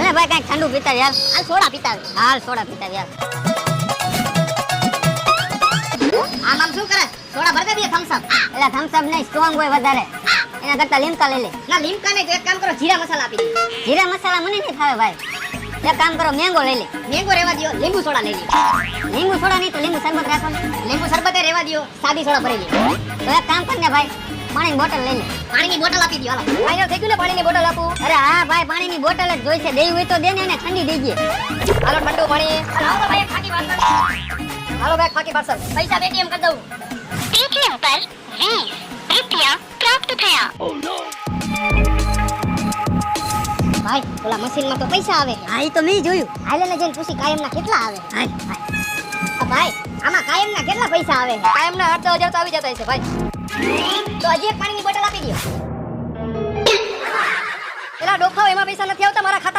મને ભાઈ કઈ ઠંડુ પીતા યાર. હાલ સોડા પીતા આવે. હાલ સોડા પીતા યાર. આમ આમ શું કરે? સોડા ભર દે થમ્સ અપ. એટલે થમ્સ અપ નહીં, સ્ટ્રોંગ હોય વધારે. એના કરતા લીમકા લઈ લે. ના લીમકા નહીં તો એક કામ કરો જીરા મસાલા આપી દે. જીરા મસાલા મને નહીં ફાવે ભાઈ. એક કામ કરો, મેંગો લઈ લે. મેંગો રેવા દયો, લીંબુ સોડા લઈ લે. લીંબુ સોડા નહીં તો લીંબુ શરબત રાખો ને. લીંબુ શરબતે રેવા દયો, સાદી સોડા ભરી લે. તો એક કામ કર ને ભાઈ, પાણીની બોટલ લઈ લે. પાણીની બોટલ આપી દયો હાલો. ફાઈનલ થઈ ગયું ને પાણીની બોટલ આપું. અરે હા ભાઈ, પાણીની બોટલ જ જોઈશે. દેવી હોય તો દે ને, એને ઠંડી દેજે. હાલો ઠંડુ પાણી. હાલો ભાઈ એક ખાકી પાર્સલ. હાલો ભાઈ ખાકી પાર્સલ. પૈસા પેટીએમ કરી દઉં. पेटीएम पर 20 रुपया प्राप्त થયા। ભાઈ ઓલા મશીનમાં તો પૈસા આવે. હા ઈ તો મેં જોયું. હાલે ને જઈને પૂછી કાયમના કેટલા આવે. હાલ. ભાઈ આમાં કાયમના કેટલા પૈસા આવે? કાયમના 8,000 તો આવી જતા હશે ભાઈ. તો હજી એક પાણીની બોટલ આપી દો. એલા ડોફાઓ એમાં પૈસા નથી આવતા મારા ખાતામાં.